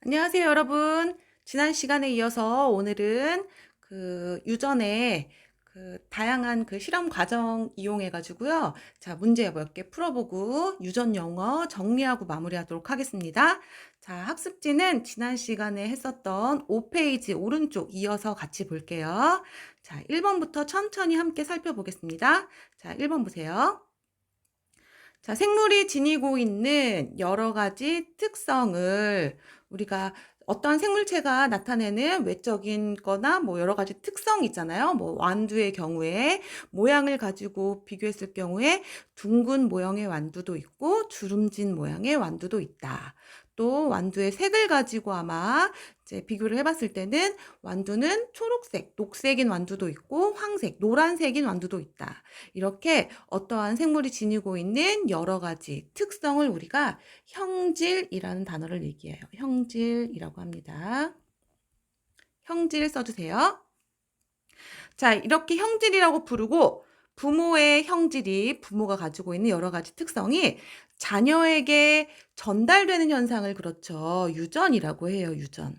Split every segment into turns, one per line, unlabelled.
안녕하세요, 여러분. 지난 시간에 이어서 오늘은 유전의 다양한 실험 과정 이용해 가지고요. 자, 문제 몇 개 풀어보고 유전 영어 정리하고 마무리하도록 하겠습니다. 자, 학습지는 지난 시간에 했었던 5페이지 오른쪽 이어서 같이 볼게요. 자, 1번부터 천천히 함께 살펴보겠습니다. 자, 1번 보세요. 자, 생물이 지니고 있는 여러 가지 특성을 우리가 어떠한 생물체가 나타내는 외적인 거나 여러 가지 특성이 있잖아요. 완두의 경우에 모양을 가지고 비교했을 경우에 둥근 모양의 완두도 있고 주름진 모양의 완두도 있다. 또 완두의 색을 가지고 아마 이제 비교를 해봤을 때는 완두는 초록색, 녹색인 완두도 있고 황색, 노란색인 완두도 있다. 이렇게 어떠한 생물이 지니고 있는 여러 가지 특성을 우리가 형질이라는 단어를 얘기해요. 형질이라고 합니다. 형질 써주세요. 자, 이렇게 형질이라고 부르고 부모의 형질이 부모가 가지고 있는 여러 가지 특성이 자녀에게 전달되는 현상을 그렇죠. 유전이라고 해요. 유전.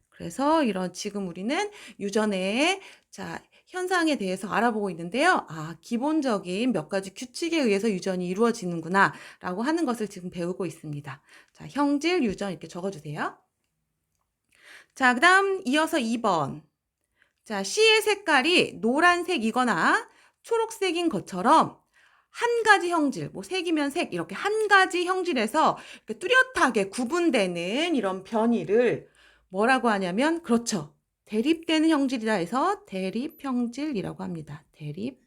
그래서 지금 우리는 유전의 현상에 대해서 알아보고 있는데요. 기본적인 몇 가지 규칙에 의해서 유전이 이루어지는구나 라고 하는 것을 지금 배우고 있습니다. 자, 형질, 유전 이렇게 적어주세요. 자, 그 다음 이어서 2번. 자, C의 색깔이 노란색이거나 초록색인 것처럼 한 가지 형질, 색이면 색, 이렇게 한 가지 형질에서 이렇게 뚜렷하게 구분되는 이런 변이를 뭐라고 하냐면, 그렇죠. 대립되는 형질이라 해서 대립형질이라고 합니다. 대립형질.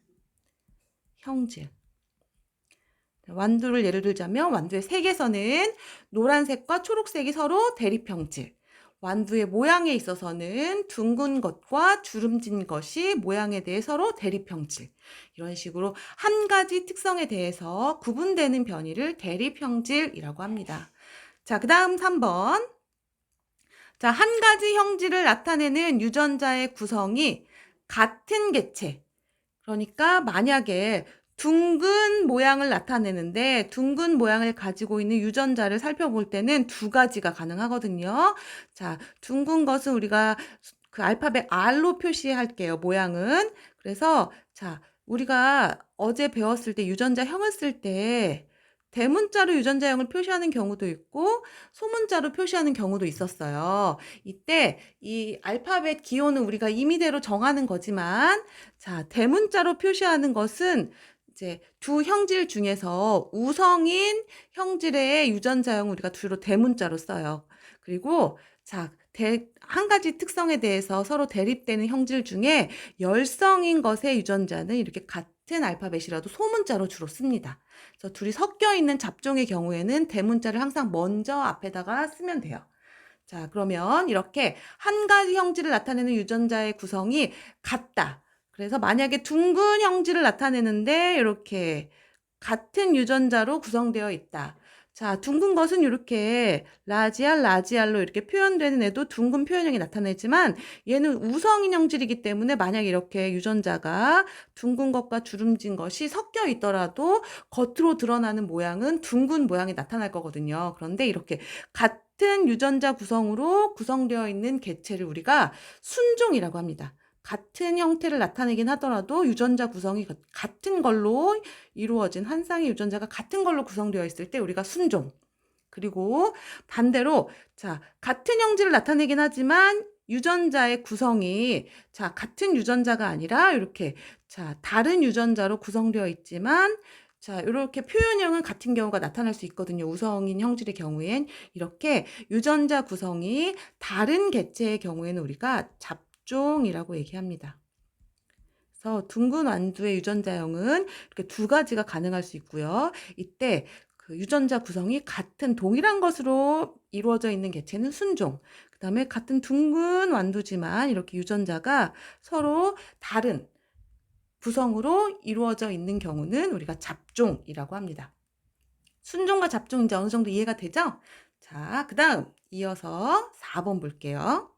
완두를 예를 들자면 완두의 색에서는 노란색과 초록색이 서로 대립형질. 완두의 모양에 있어서는 둥근 것과 주름진 것이 모양에 대해 서로 대립형질. 이런 식으로 한 가지 특성에 대해서 구분되는 변이를 대립형질이라고 합니다. 자, 그 다음 3번. 자, 한 가지 형질을 나타내는 유전자의 구성이 같은 개체. 그러니까 만약에 둥근 모양을 나타내는데 둥근 모양을 가지고 있는 유전자를 살펴볼 때는 두 가지가 가능하거든요. 자, 둥근 것은 우리가 그 알파벳 R로 표시할게요. 모양은. 그래서 자, 우리가 어제 배웠을 때 유전자형을 쓸 때 대문자로 유전자형을 표시하는 경우도 있고 소문자로 표시하는 경우도 있었어요. 이때 이 알파벳 기호는 우리가 임의대로 정하는 거지만 자, 대문자로 표시하는 것은 이제 두 형질 중에서 우성인 형질의 유전자형을 우리가 주로 대문자로 써요. 그리고 자, 한 가지 특성에 대해서 서로 대립되는 형질 중에 열성인 것의 유전자는 이렇게 같은 알파벳이라도 소문자로 주로 씁니다. 그래서 둘이 섞여 있는 잡종의 경우에는 대문자를 항상 먼저 앞에다가 쓰면 돼요. 자, 그러면 이렇게 한 가지 형질을 나타내는 유전자의 구성이 같다. 그래서 만약에 둥근 형질을 나타내는데 이렇게 같은 유전자로 구성되어 있다. 자, 둥근 것은 이렇게 라지알로 이렇게 표현되는 애도 둥근 표현형이 나타내지만 얘는 우성인 형질이기 때문에 만약 이렇게 유전자가 둥근 것과 주름진 것이 섞여 있더라도 겉으로 드러나는 모양은 둥근 모양이 나타날 거거든요. 그런데 이렇게 같은 유전자 구성으로 구성되어 있는 개체를 우리가 순종이라고 합니다. 같은 형태를 나타내긴 하더라도 유전자 구성이 같은 걸로 이루어진 한 쌍의 유전자가 같은 걸로 구성되어 있을 때 우리가 순종. 그리고 반대로 자, 같은 형질을 나타내긴 하지만 유전자의 구성이 자, 같은 유전자가 아니라 이렇게 자, 다른 유전자로 구성되어 있지만 자, 이렇게 표현형은 같은 경우가 나타날 수 있거든요. 우성인 형질의 경우엔 이렇게 유전자 구성이 다른 개체의 경우에는 우리가 잡종이라고 얘기합니다. 그래서 둥근 완두의 유전자형은 이렇게 두 가지가 가능할 수 있고요. 이때 그 유전자 구성이 같은 동일한 것으로 이루어져 있는 개체는 순종. 그 다음에 같은 둥근 완두지만 이렇게 유전자가 서로 다른 구성으로 이루어져 있는 경우는 우리가 잡종이라고 합니다. 순종과 잡종 이제 어느 정도 이해가 되죠? 자, 그 다음 이어서 4번 볼게요.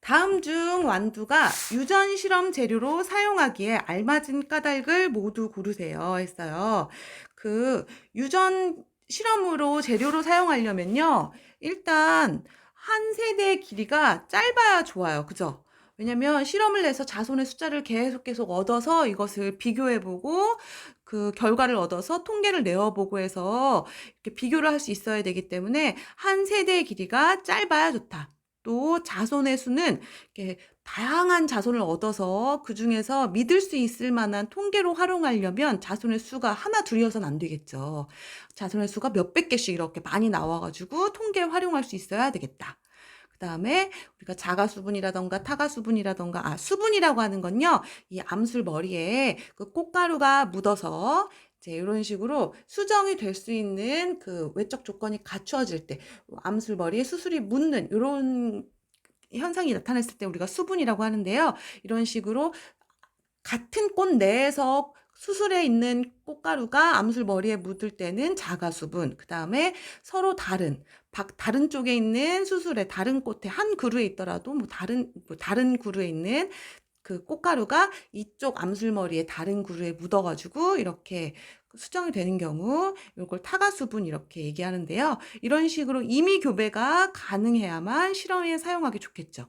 다음 중 완두가 유전 실험 재료로 사용하기에 알맞은 까닭을 모두 고르세요 했어요. 그 유전 실험으로 재료로 사용하려면요. 일단 한 세대의 길이가 짧아야 좋아요. 그죠? 왜냐면 실험을 해서 자손의 숫자를 계속 얻어서 이것을 비교해 보고 그 결과를 얻어서 통계를 내어 보고 해서 이렇게 비교를 할 수 있어야 되기 때문에 한 세대의 길이가 짧아야 좋다. 또 자손의 수는 이렇게 다양한 자손을 얻어서 그중에서 믿을 수 있을 만한 통계로 활용하려면 자손의 수가 하나 둘이어서는 안 되겠죠. 자손의 수가 몇백 개씩 이렇게 많이 나와가지고 통계에 활용할 수 있어야 되겠다. 그 다음에 우리가 자가수분이라던가 타가수분이라던가, 수분이라고 하는 건요, 이 암술 머리에 그 꽃가루가 묻어서 이제 이런 식으로 수정이 될 수 있는 그 외적 조건이 갖추어질 때, 암술 머리에 수술이 묻는 이런 현상이 나타났을 때 우리가 수분이라고 하는데요. 이런 식으로 같은 꽃 내에서 수술에 있는 꽃가루가 암술 머리에 묻을 때는 자가수분, 그 다음에 서로 다른 쪽에 있는 수술에 다른 꽃에 한 그루에 있더라도 다른 그루에 있는 그 꽃가루가 이쪽 암술머리에 다른 그루에 묻어가지고 이렇게 수정이 되는 경우 이걸 타가수분 이렇게 얘기하는데요. 이런 식으로 임의 교배가 가능해야만 실험에 사용하기 좋겠죠.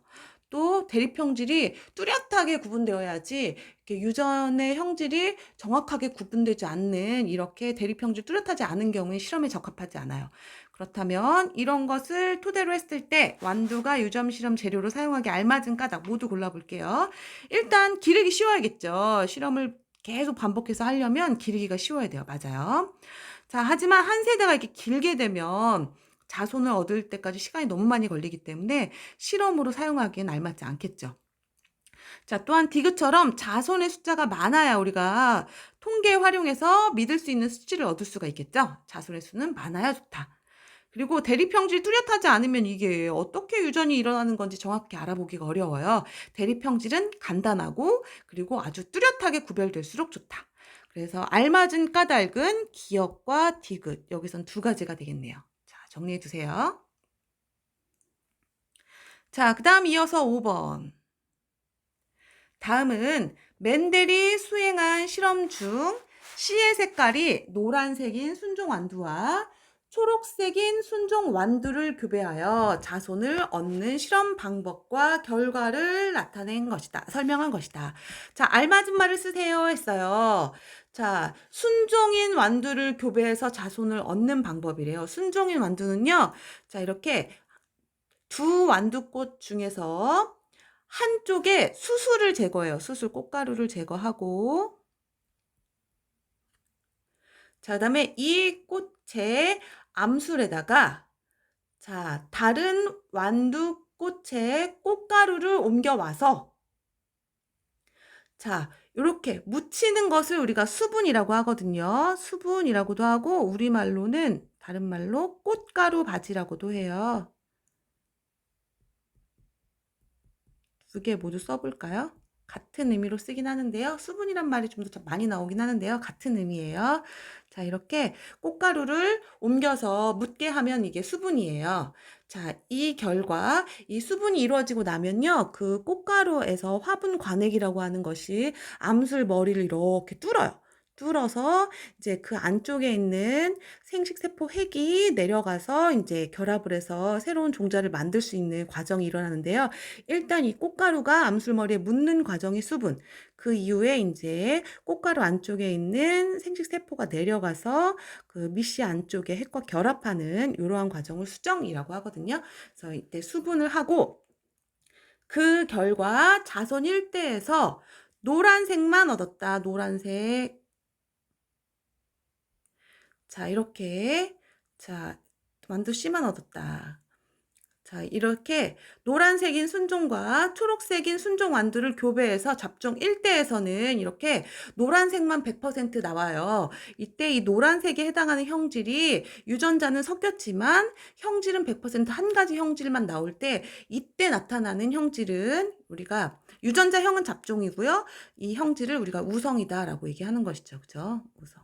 또 대립형질이 뚜렷하게 구분되어야지 이렇게 유전의 형질이 정확하게 구분되지 않는 이렇게 대립형질 뚜렷하지 않은 경우에 실험에 적합하지 않아요. 그렇다면 이런 것을 토대로 했을 때 완두가 유전 실험 재료로 사용하기 알맞은 까닭 모두 골라볼게요. 일단 기르기 쉬워야겠죠. 실험을 계속 반복해서 하려면 기르기가 쉬워야 돼요. 맞아요. 자, 하지만 한 세대가 이렇게 길게 되면 자손을 얻을 때까지 시간이 너무 많이 걸리기 때문에 실험으로 사용하기엔 알맞지 않겠죠. 자, 또한 디귿처럼 자손의 숫자가 많아야 우리가 통계 활용해서 믿을 수 있는 수치를 얻을 수가 있겠죠. 자손의 수는 많아야 좋다. 그리고 대립형질이 뚜렷하지 않으면 이게 어떻게 유전이 일어나는 건지 정확히 알아보기가 어려워요. 대립형질은 간단하고 그리고 아주 뚜렷하게 구별될수록 좋다. 그래서 알맞은 까닭은 기역과 디귿. 여기선 두 가지가 되겠네요. 자, 정리해 두세요. 자, 그 다음 이어서 5번. 다음은 멘델이 수행한 실험 중 씨의 색깔이 노란색인 순종 완두와 초록색인 순종 완두를 교배하여 자손을 얻는 실험 방법과 결과를 나타낸 것이다. 설명한 것이다. 자, 알맞은 말을 쓰세요 했어요. 자, 순종인 완두를 교배해서 자손을 얻는 방법이래요. 순종인 완두는요. 자, 이렇게 두 완두꽃 중에서 한쪽에 수술을 제거해요. 수술 꽃가루를 제거하고, 자, 그다음에 이 꽃의 암술에다가 자, 다른 완두꽃의 꽃가루를 옮겨와서 자, 이렇게 묻히는 것을 우리가 수분이라고 하거든요. 수분이라고도 하고 우리말로는 다른 말로 꽃가루 바지라고도 해요. 두 개 모두 써볼까요? 같은 의미로 쓰긴 하는데요. 수분이란 말이 좀 더 많이 나오긴 하는데요. 같은 의미예요. 자, 이렇게 꽃가루를 옮겨서 묻게 하면 이게 수분이에요. 자, 이 결과, 이 수분이 이루어지고 나면요. 그 꽃가루에서 화분 관액이라고 하는 것이 암술 머리를 이렇게 뚫어요. 뚫어서 이제 그 안쪽에 있는 생식세포 핵이 내려가서 이제 결합을 해서 새로운 종자를 만들 수 있는 과정이 일어나는데요. 일단 이 꽃가루가 암술머리에 묻는 과정이 수분. 그 이후에 이제 꽃가루 안쪽에 있는 생식세포가 내려가서 그 밑씨 안쪽에 핵과 결합하는 이러한 과정을 수정이라고 하거든요. 그래서 이때 수분을 하고 그 결과 자손 일대에서 노란색만 얻었다. 노란색. 자, 이렇게. 자, 완두 씨만 얻었다. 자, 이렇게 노란색인 순종과 초록색인 순종 완두를 교배해서 잡종 1대에서는 이렇게 노란색만 100% 나와요. 이때 이 노란색에 해당하는 형질이 유전자는 섞였지만 형질은 100%한 가지 형질만 나올 때 이때 나타나는 형질은 우리가 유전자형은 잡종이고요. 이 형질을 우리가 우성이다라고 얘기하는 것이죠. 그죠? 우성.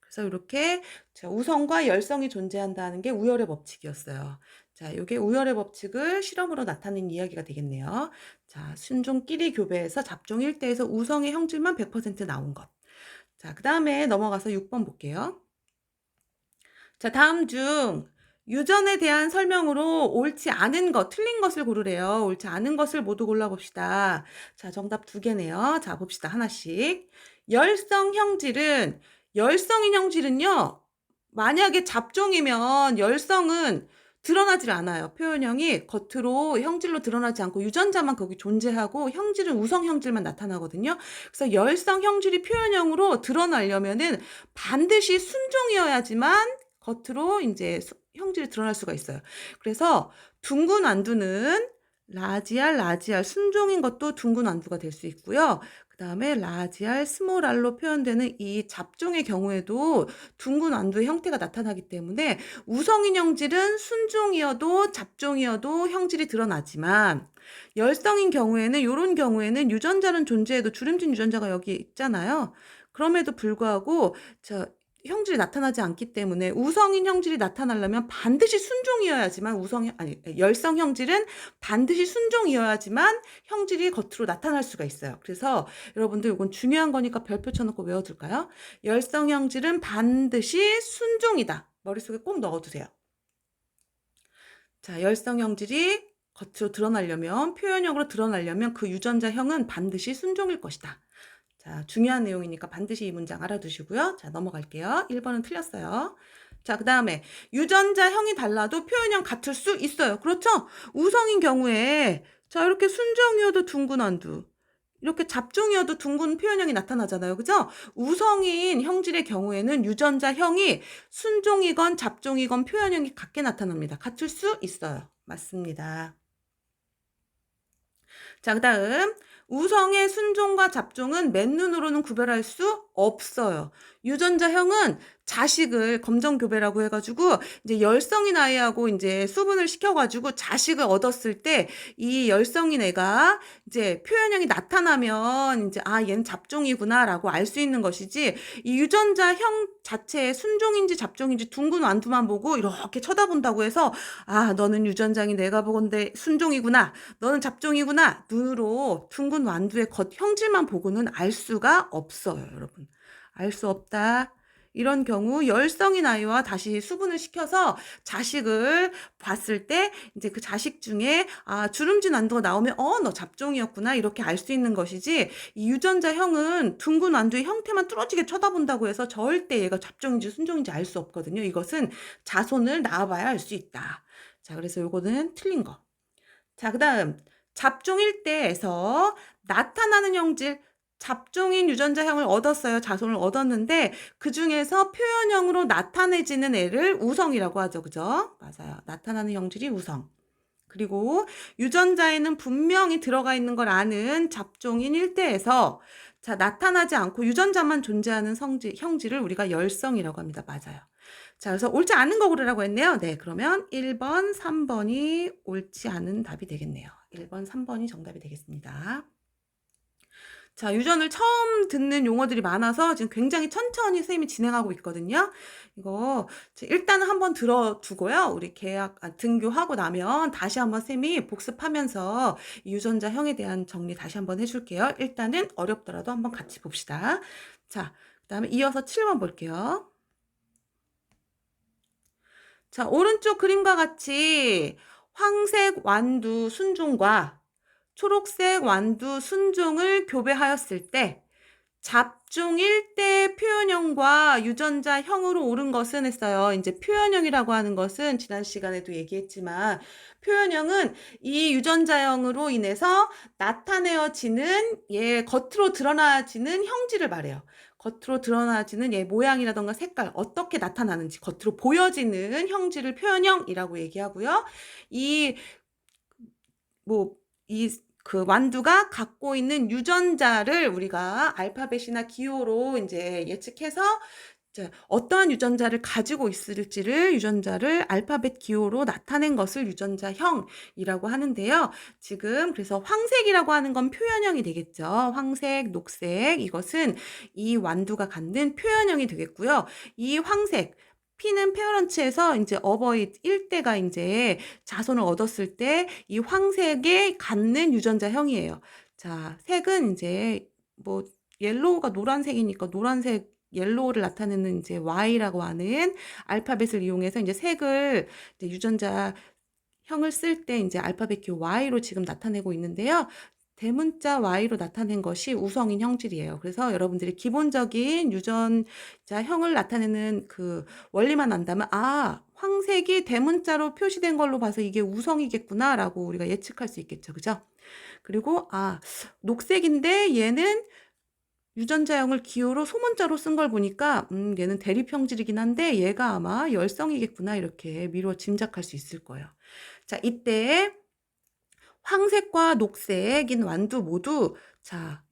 그래서 이렇게 우성과 열성이 존재한다는 게 우열의 법칙이었어요. 자, 이게 우열의 법칙을 실험으로 나타낸 이야기가 되겠네요. 자, 순종끼리 교배해서 잡종 1대에서 우성의 형질만 100% 나온 것. 자, 그 다음에 넘어가서 6번 볼게요. 자, 다음 중 유전에 대한 설명으로 옳지 않은 것, 틀린 것을 고르래요. 옳지 않은 것을 모두 골라봅시다. 자, 정답 두 개네요. 자, 봅시다. 하나씩. 열성인 형질은요, 만약에 잡종이면 열성은 드러나질 않아요. 표현형이 겉으로 형질로 드러나지 않고 유전자만 거기 존재하고 형질은 우성 형질만 나타나거든요. 그래서 열성 형질이 표현형으로 드러나려면은 반드시 순종이어야지만 겉으로 이제 형질이 드러날 수가 있어요. 그래서 둥근 완두는 라지알 순종인 것도 둥근 완두가 될 수 있고요. 그 다음에 라지알, 스몰알로 표현되는 이 잡종의 경우에도 둥근 완두의 형태가 나타나기 때문에 우성인 형질은 순종이어도 잡종이어도 형질이 드러나지만 열성인 경우에는 이런 경우에는 유전자는 존재해도 주름진 유전자가 여기 있잖아요. 그럼에도 불구하고 형질이 나타나지 않기 때문에 우성인 형질이 나타나려면 반드시 순종이어야지만 열성 형질은 반드시 순종이어야지만 형질이 겉으로 나타날 수가 있어요. 그래서 여러분들 이건 중요한 거니까 별표 쳐놓고 외워둘까요? 열성 형질은 반드시 순종이다. 머릿속에 꼭 넣어두세요. 자, 열성 형질이 겉으로 드러나려면, 표현형으로 드러나려면 그 유전자형은 반드시 순종일 것이다. 자, 중요한 내용이니까 반드시 이 문장 알아두시고요. 자, 넘어갈게요. 1번은 틀렸어요. 자, 그 다음에 유전자형이 달라도 표현형 같을 수 있어요. 그렇죠? 우성인 경우에 자, 이렇게 순종이어도 둥근 완두, 이렇게 잡종이어도 둥근 표현형이 나타나잖아요. 그죠? 우성인 형질의 경우에는 유전자형이 순종이건 잡종이건 표현형이 같게 나타납니다. 같을 수 있어요. 맞습니다. 자, 그 다음 우성의 순종과 잡종은 맨눈으로는 구별할 수 없어요. 유전자형은 자식을 검정교배라고 해가지고 이제 열성인 아이하고 이제 수분을 시켜가지고 자식을 얻었을 때 이 열성인 애가 이제 표현형이 나타나면 이제 얘는 잡종이구나라고 알 수 있는 것이지, 이 유전자형 자체의 순종인지 잡종인지 둥근 완두만 보고 이렇게 쳐다본다고 해서 너는 유전자이 내가 보건대 순종이구나, 너는 잡종이구나, 눈으로 둥근 완두의 겉 형질만 보고는 알 수가 없어요, 여러분. 알 수 없다. 이런 경우 열성인 아이와 다시 수분을 시켜서 자식을 봤을 때 이제 그 자식 중에 주름진 완두가 나오면 너 잡종이었구나 이렇게 알 수 있는 것이지, 이 유전자형은 둥근 완두의 형태만 뚫어지게 쳐다본다고 해서 절대 얘가 잡종인지 순종인지 알 수 없거든요. 이것은 자손을 낳아봐야 알 수 있다. 자, 그래서 요거는 틀린 거. 자, 그 다음 잡종 일대에서 나타나는 형질, 잡종인 유전자형을 얻었어요. 자손을 얻었는데 그 중에서 표현형으로 나타내지는 애를 우성이라고 하죠. 그죠? 맞아요. 나타나는 형질이 우성. 그리고 유전자에는 분명히 들어가 있는 걸 아는 잡종인 일대에서 나타나지 않고 유전자만 존재하는 형질을 우리가 열성이라고 합니다. 맞아요. 자, 그래서 옳지 않은 거 고르라고 했네요. 네, 그러면 1번, 3번이 옳지 않은 답이 되겠네요. 1번, 3번이 정답이 되겠습니다. 자, 유전을 처음 듣는 용어들이 많아서 지금 굉장히 천천히 선생님이 진행하고 있거든요. 이거 일단은 한번 들어두고요. 우리 등교하고 나면 다시 한번 선생님이 복습하면서 유전자형에 대한 정리 다시 한번 해줄게요. 일단은 어렵더라도 한번 같이 봅시다. 자, 그 다음에 이어서 7번 볼게요. 자, 오른쪽 그림과 같이 황색 완두 순종과 초록색 완두 순종을 교배하였을 때 잡종 일대 표현형과 유전자형으로 옳은 것은 했어요. 이제 표현형이라고 하는 것은 지난 시간에도 얘기했지만 표현형은 이 유전자형으로 인해서 나타내어지는 겉으로 드러나지는 형질을 말해요. 겉으로 드러나지는 모양이라던가 색깔, 어떻게 나타나는지 겉으로 보여지는 형질을 표현형이라고 얘기하고요. 그 완두가 갖고 있는 유전자를 우리가 알파벳이나 기호로 이제 예측해서 어떠한 유전자를 가지고 있을지를 유전자를 알파벳 기호로 나타낸 것을 유전자형이라고 하는데요. 지금 그래서 황색이라고 하는 건 표현형이 되겠죠. 황색, 녹색, 이것은 이 완두가 갖는 표현형이 되겠고요. 이 황색, P는 페어런츠에서 이제 어버이 일대가 이제 자손을 얻었을 때 이 황색에 갖는 유전자형이에요. 자, 색은 이제 옐로우가 노란색이니까 노란색 옐로우를 나타내는 이제 Y라고 하는 알파벳을 이용해서 이제 색을 이제 유전자형을 쓸 때 이제 알파벳 기호 Y로 지금 나타내고 있는데요. 대문자 Y로 나타낸 것이 우성인 형질이에요. 그래서 여러분들이 기본적인 유전자형을 나타내는 그 원리만 안다면 황색이 대문자로 표시된 걸로 봐서 이게 우성이겠구나라고 우리가 예측할 수 있겠죠. 그죠? 그리고 녹색인데 얘는 유전자형을 기호로 소문자로 쓴 걸 보니까 얘는 대립형질이긴 한데 얘가 아마 열성이겠구나 이렇게 미루어 짐작할 수 있을 거예요. 자, 이때 황색과 녹색인 완두 모두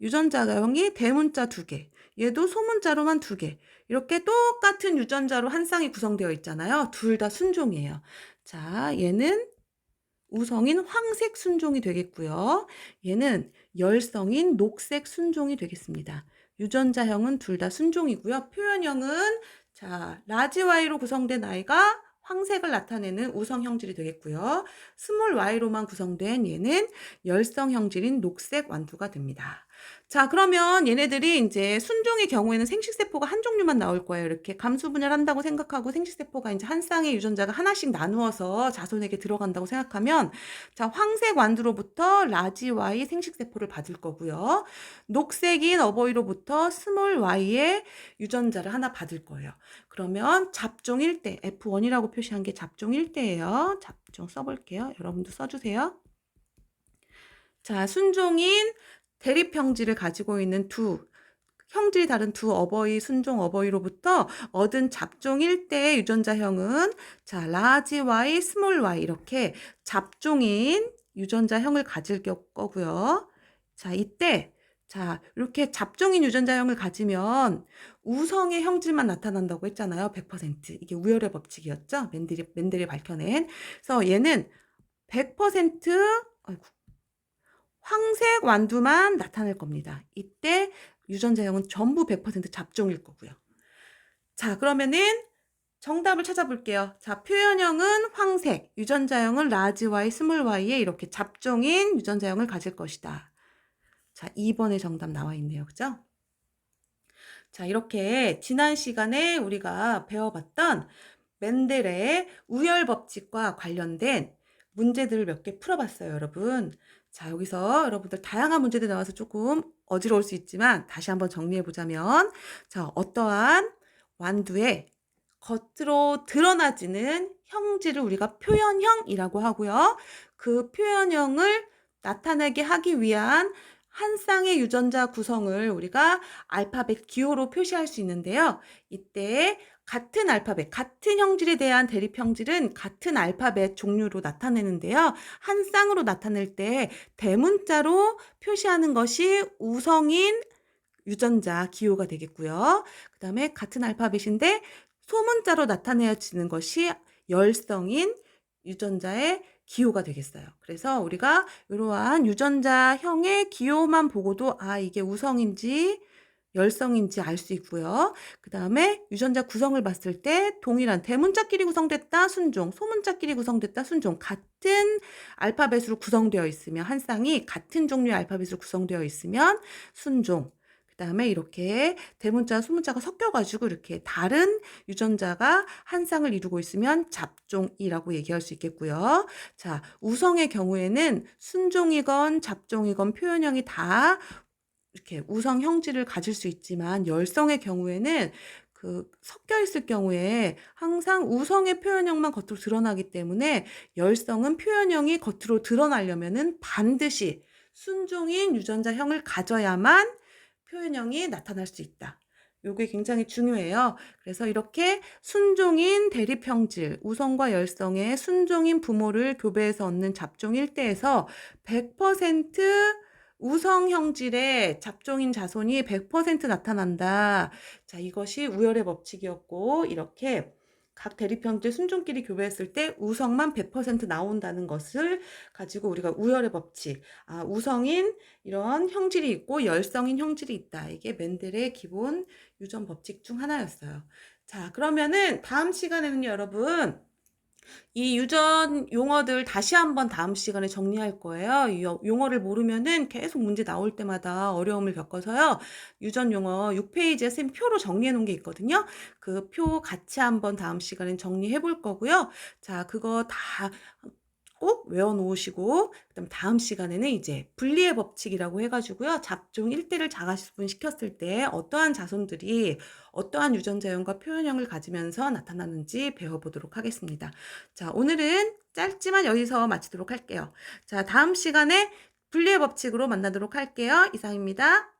유전자형이 대문자 2개, 얘도 소문자로만 2개, 이렇게 똑같은 유전자로 한 쌍이 구성되어 있잖아요. 둘 다 순종이에요. 자, 얘는 우성인 황색 순종이 되겠고요. 얘는 열성인 녹색 순종이 되겠습니다. 유전자형은 둘 다 순종이고요. 표현형은 라지 Y로 구성된 아이가 황색을 나타내는 우성 형질이 되겠고요. 스몰 Y로만 구성된 얘는 열성 형질인 녹색 완두가 됩니다. 자, 그러면 얘네들이 이제 순종의 경우에는 생식세포가 한 종류만 나올 거예요. 이렇게 감수 분열한다고 생각하고 생식세포가 이제 한 쌍의 유전자가 하나씩 나누어서 자손에게 들어간다고 생각하면 황색 완두로부터 라지 Y 생식세포를 받을 거고요. 녹색인 어버이로부터 스몰 Y의 유전자를 하나 받을 거예요. 그러면 잡종 1대, F1이라고 표시한 게 잡종 1대예요. 잡종 써볼게요. 여러분도 써주세요. 자, 순종인 대립형질을 가지고 있는 형질이 다른 두 어버이, 순종 어버이로부터 얻은 잡종 1대의 유전자형은 라지 Y, 스몰 Y 이렇게 잡종인 유전자형을 가질 거고요. 자, 이때 이렇게 잡종인 유전자형을 가지면 우성의 형질만 나타난다고 했잖아요. 100%. 이게 우열의 법칙이었죠. 멘델이 밝혀낸. 그래서 얘는 100% 황색 완두만 나타낼 겁니다. 이때 유전자형은 전부 100% 잡종일 거고요. 자, 그러면은 정답을 찾아볼게요. 자, 표현형은 황색, 유전자형은 라지 Y, 스몰 Y에 이렇게 잡종인 유전자형을 가질 것이다. 자, 2번의 정답 나와 있네요. 그죠? 자, 이렇게 지난 시간에 우리가 배워봤던 멘델의 우열 법칙과 관련된 문제들을 몇 개 풀어봤어요, 여러분. 자, 여기서 여러분들 다양한 문제들 나와서 조금 어지러울 수 있지만 다시 한번 정리해보자면 어떠한 완두의 겉으로 드러나지는 형질을 우리가 표현형이라고 하고요. 그 표현형을 나타내게 하기 위한 한 쌍의 유전자 구성을 우리가 알파벳 기호로 표시할 수 있는데요. 이때 같은 알파벳, 같은 형질에 대한 대립형질은 같은 알파벳 종류로 나타내는데요. 한 쌍으로 나타낼 때 대문자로 표시하는 것이 우성인 유전자 기호가 되겠고요. 그 다음에 같은 알파벳인데 소문자로 나타내어지는 것이 열성인 유전자의 기호가 되겠어요. 그래서 우리가 이러한 유전자형의 기호만 보고도 이게 우성인지 열성인지 알 수 있고요. 그 다음에 유전자 구성을 봤을 때 동일한 대문자끼리 구성됐다 순종, 소문자끼리 구성됐다 순종, 같은 알파벳으로 구성되어 있으면 한 쌍이 같은 종류의 알파벳으로 구성되어 있으면 순종, 그 다음에 이렇게 대문자, 소문자가 섞여가지고 이렇게 다른 유전자가 한 쌍을 이루고 있으면 잡종이라고 얘기할 수 있겠고요. 자, 우성의 경우에는 순종이건 잡종이건 표현형이 다 이렇게 우성 형질을 가질 수 있지만 열성의 경우에는 섞여 있을 경우에 항상 우성의 표현형만 겉으로 드러나기 때문에 열성은 표현형이 겉으로 드러나려면은 반드시 순종인 유전자형을 가져야만 표현형이 나타날 수 있다. 요게 굉장히 중요해요. 그래서 이렇게 순종인 대립형질, 우성과 열성의 순종인 부모를 교배해서 얻는 잡종 1대에서 100% 우성 형질의 잡종인 자손이 100% 나타난다. 자, 이것이 우열의 법칙이었고 이렇게 각 대립형질 순종끼리 교배했을 때 우성만 100% 나온다는 것을 가지고 우리가 우열의 법칙, 우성인 이런 형질이 있고 열성인 형질이 있다. 이게 멘델의 기본 유전 법칙 중 하나였어요. 자, 그러면은 다음 시간에는요, 여러분 이 유전 용어들 다시 한번 다음 시간에 정리할 거예요. 이 용어를 모르면은 계속 문제 나올 때마다 어려움을 겪어서요. 유전 용어 6페이지에 쌤 표로 정리해 놓은 게 있거든요. 그 표 같이 한번 다음 시간에 정리해 볼 거고요. 자, 그거 다 꼭 외워 놓으시고 그다음 다음 시간에는 이제 분리의 법칙이라고 해 가지고요. 잡종 1대를 자가분 시켰을 때 어떠한 자손들이 어떠한 유전자형과 표현형을 가지면서 나타나는지 배워보도록 하겠습니다. 자, 오늘은 짧지만 여기서 마치도록 할게요. 자, 다음 시간에 분리의 법칙으로 만나도록 할게요. 이상입니다.